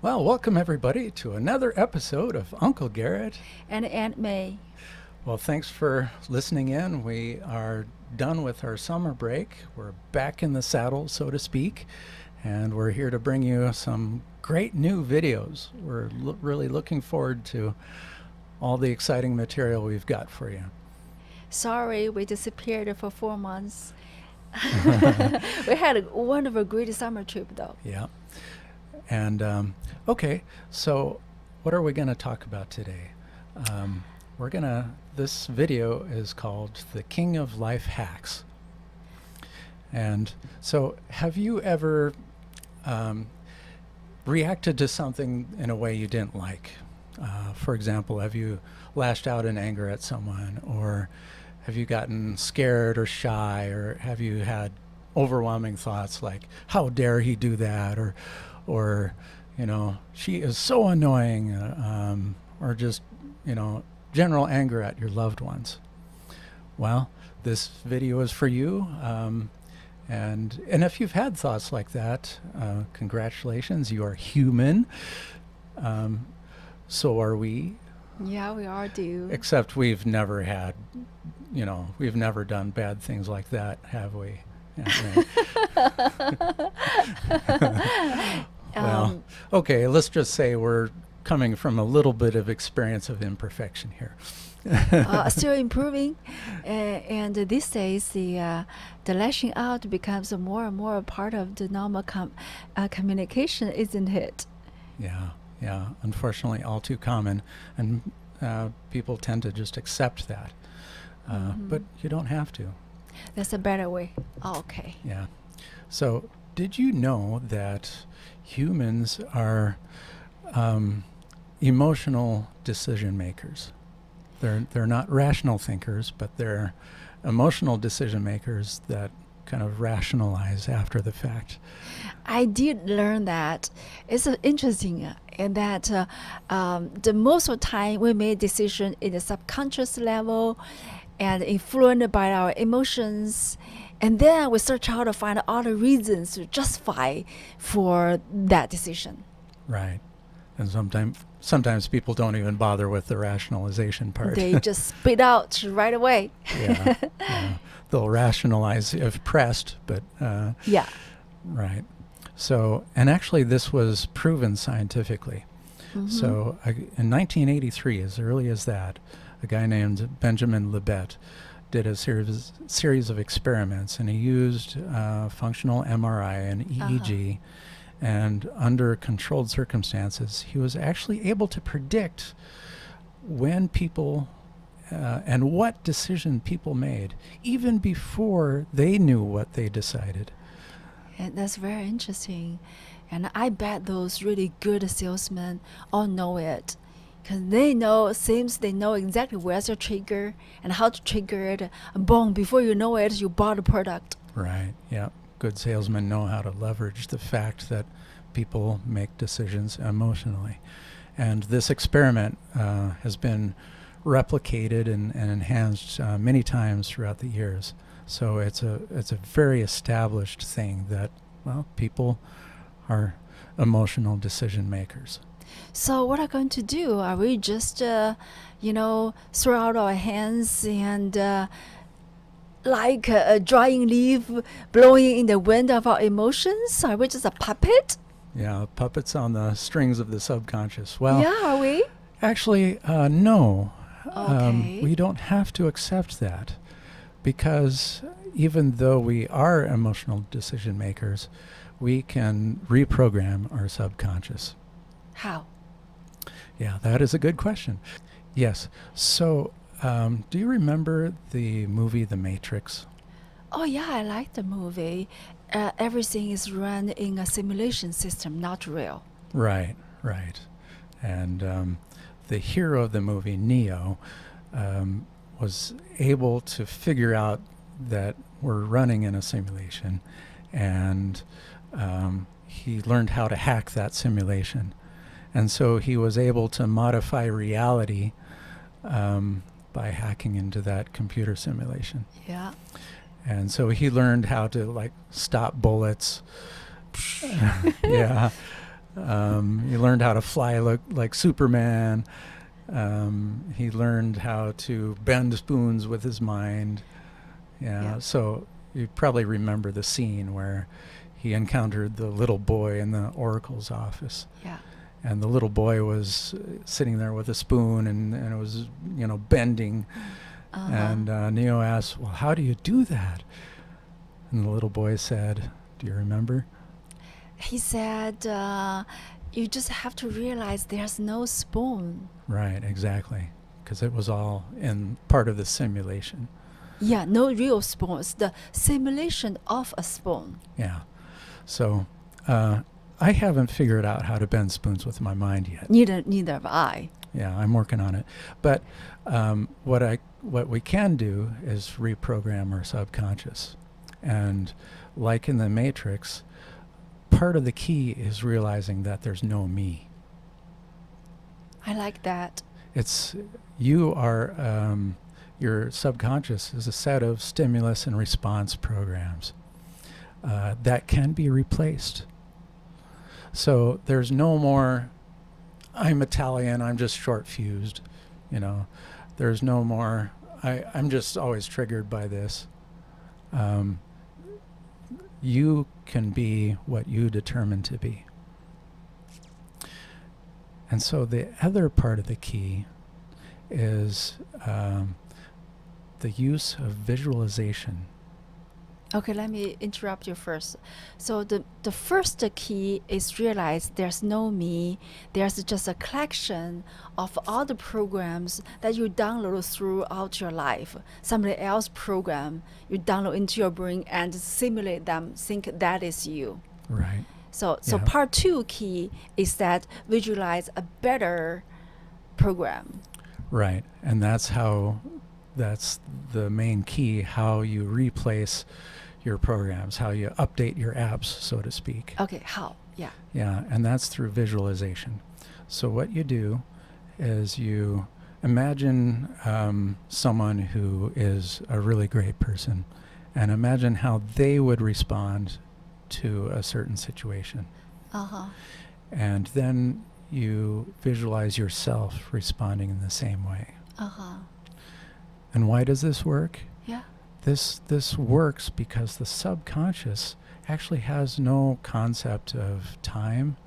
Well, welcome everybody to another episode of Uncle Garrett. And Aunt May. Well, thanks for listening in. We are done with our summer break. We're back in the saddle, so to speak, and we're here to bring you some great new videos. We're really looking forward to all the exciting material we've got for you. Sorry, we disappeared for 4 months. We had a wonderful, great summer trip, though. Yeah. And okay, so what are we going to talk about today? This video is called The King of Life Hacks. And so, have you ever reacted to something in a way you didn't like? For example, have you lashed out in anger at someone, or have you gotten scared or shy, or have you had overwhelming thoughts like, how dare he do that, or she is so annoying, or just, general anger at your loved ones? Well, this video is for you. And if you've had thoughts like that, congratulations, you are human. So are we. Yeah, we all do. Except we've never had, we've never done bad things like that, have we? Yeah, right. Well, okay, let's just say we're coming from a little bit of experience of imperfection here. Still improving, and these days the lashing out becomes more and more a part of the normal communication, isn't it? Yeah. Unfortunately, all too common, and people tend to just accept that. But you don't have to. That's a better way. Oh, okay. Yeah. So, did you know that humans are emotional decision makers? They're not rational thinkers, but they're emotional decision makers that kind of rationalize after the fact. I did learn that. It's interesting in that the most of the time we make decision in the subconscious level and influenced by our emotions, and then we search out to find all the reasons to justify for that decision. Right. And sometimes people don't even bother with the rationalization part. They just spit out right away. Yeah. They'll rationalize if pressed, but yeah. Right. So, and actually this was proven scientifically. So in 1983, as early as that, a guy named Benjamin Libet did a series of experiments, and he used functional MRI and EEG. And under controlled circumstances, he was actually able to predict when people and what decision people made, even before they knew what they decided. And that's very interesting. And I bet those really good salesmen all know it. Because they know exactly where's your trigger and how to trigger it. And boom, before you know it, you bought the product. Right, yeah. Good salesmen know how to leverage the fact that people make decisions emotionally. And this experiment has been replicated and enhanced many times throughout the years. So it's a very established thing that, well, people are emotional decision makers. So what are we going to do? Are we just, throw out our hands and like a drying leaf blowing in the wind of our emotions? Are we just a puppet? Yeah, puppets on the strings of the subconscious. Well, yeah, are we? Actually, no. Okay. We don't have to accept that, because even though we are emotional decision makers, we can reprogram our subconscious. How? Yeah, that is a good question. Yes. So, do you remember the movie The Matrix? Oh, yeah, I like the movie. Everything is run in a simulation system, not real. Right. And the hero of the movie, Neo, was able to figure out that we're running in a simulation, and he learned how to hack that simulation. And so he was able to modify reality by hacking into that computer simulation. Yeah. And so he learned how to stop bullets. Yeah. He learned how to fly like Superman. He learned how to bend spoons with his mind. Yeah. So you probably remember the scene where he encountered the little boy in the oracle's office. Yeah. And the little boy was sitting there with a spoon and it was, bending. And Neo asked, well, how do you do that? And the little boy said, do you remember? He said, you just have to realize there's no spoon. Right, exactly. Because it was all in part of the simulation. Yeah, no real spoon. It's the simulation of a spoon. Yeah. So I haven't figured out how to bend spoons with my mind yet. Neither have I. Yeah, I'm working on it. But what we can do is reprogram our subconscious. And like in the Matrix, part of the key is realizing that there's no me. I like that. It's you are your subconscious is a set of stimulus and response programs that can be replaced. So there's no more, I'm Italian, I'm just short fused, There's no more, I'm just always triggered by this. You can be what you determine to be. And so the other part of the key is the use of visualization. Okay, let me interrupt you first. So the first key is realize there's no me. There's just a collection of all the programs that you download throughout your life. Somebody else program you download into your brain and simulate them, think that is you. Right. So Yeah. part 2 key is that visualize a better program. Right. And that's the main key, how you replace your programs, how you update your apps, so to speak. Okay, how? Yeah. Yeah, and that's through visualization. So what you do is you imagine someone who is a really great person and imagine how they would respond to a certain situation. And then you visualize yourself responding in the same way. And why does this work? Yeah. This works because the subconscious actually has no concept of time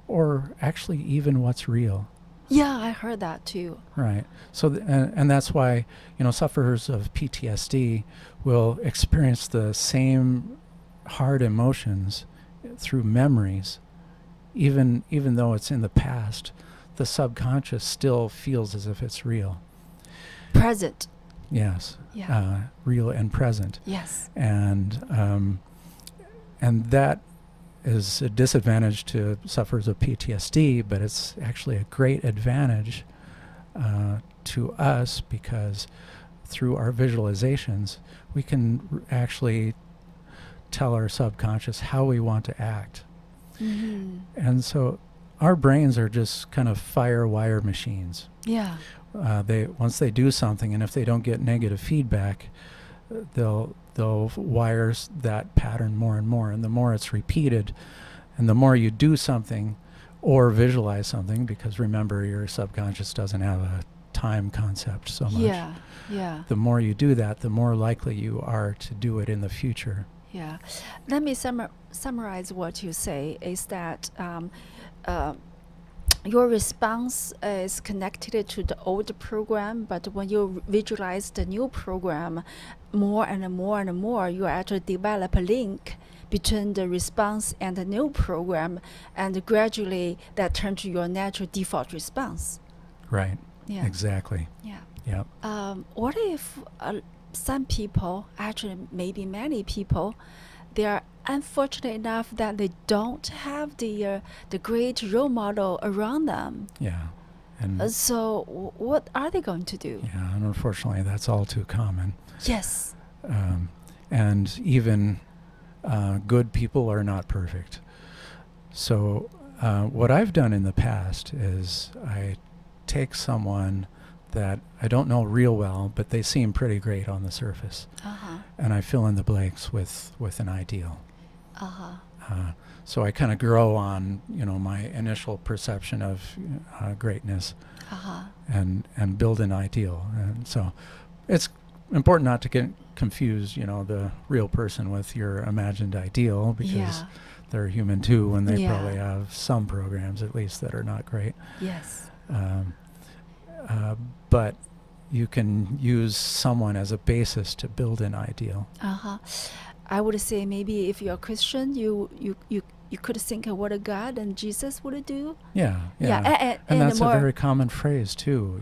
or actually even what's real. Yeah, I heard that too. Right. So and that's why, sufferers of PTSD will experience the same hard emotions through memories, even though it's in the past. The subconscious still feels as if it's real. Present. Yes. Yeah. Real and present. Yes. And that is a disadvantage to sufferers of PTSD, but it's actually a great advantage to us because through our visualizations, we can actually tell our subconscious how we want to act. Mm-hmm. And so our brains are just kind of fire-wire machines. Yeah. Once they do something, and if they don't get negative feedback, they'll wire that pattern more and more. And the more it's repeated, and the more you do something or visualize something, because remember, your subconscious doesn't have a time concept so much. Yeah. Yeah. The more you do that, the more likely you are to do it in the future. Yeah. Let me summarize what you say is that your response is connected to the old program, but when you visualize the new program more and more and more, you actually develop a link between the response and the new program, and gradually that turns to your natural default response. Right. Yeah. Exactly. Yeah. Yep. What if some people, actually maybe many people, they are unfortunate enough that they don't have the great role model around them. Yeah. And So what are they going to do? yeah, and unfortunately, that's all too common. Yes. And even good people are not perfect. So what I've done in the past is I take someone that I don't know real well, but they seem pretty great on the surface, and I fill in the blanks with an ideal. So I kind of grow on, my initial perception of greatness, Uh-huh. and build an ideal. And so it's important not to get confused, the real person with your imagined ideal, because Yeah. they're human too, and they Yeah. probably have some programs at least that are not great. Yes. Um, but you can use someone as a basis to build an ideal. Uh-huh. I would say maybe if you're a Christian, you could think of what a God and Jesus would do. Yeah, Yeah, and that's a more. very common phrase too.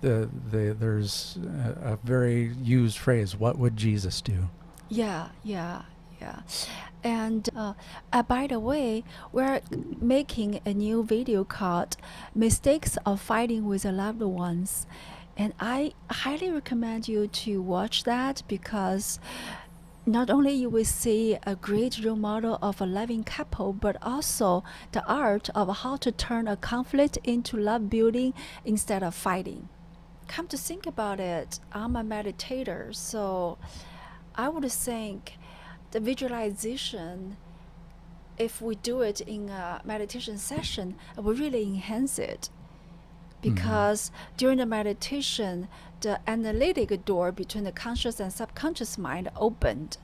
There's a very used phrase. What would Jesus do? Yeah, yeah, yeah. And by the way, we're making a new video called Mistakes of Fighting with Your Loved Ones. And I highly recommend you to watch that, because not only you will see a great role model of a loving couple, but also the art of how to turn a conflict into love building instead of fighting. Come to think about it, I'm a meditator, so I would think the visualization, if we do it in a meditation session, it will really enhance it. Because during the meditation, the analytic door between the conscious and subconscious mind opened.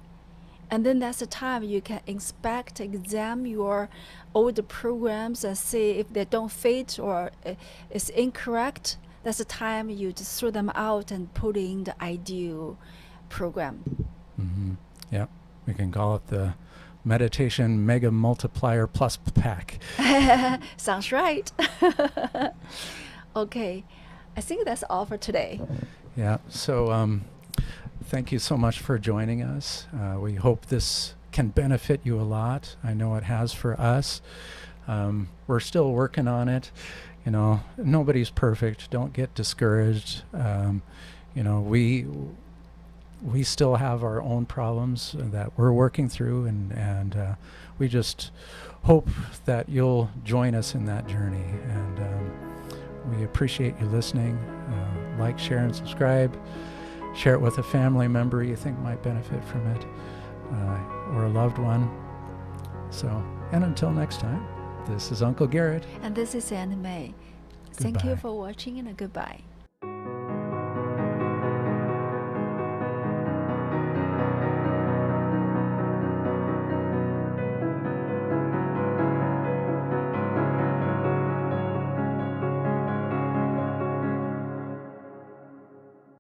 And then that's the time you can inspect, examine your old programs and see if they don't fit or it's incorrect. That's the time you just throw them out and put in the ideal program. Mm-hmm. Yeah, we can call it the Meditation Mega Multiplier Plus Pack. Sounds right. Okay, I think that's all for today. Yeah, so thank you so much for joining us. We hope this can benefit you a lot. I know it has for us. We're still working on it. Nobody's perfect. Don't get discouraged. We still have our own problems that we're working through, and we just hope that you'll join us in that journey. And we appreciate you listening. Like, share, and subscribe. Share it with a family member you think might benefit from it, or a loved one. So, and until next time, this is Uncle Garrett. And this is Anna May. Thank you Goodbye. for watching, and goodbye.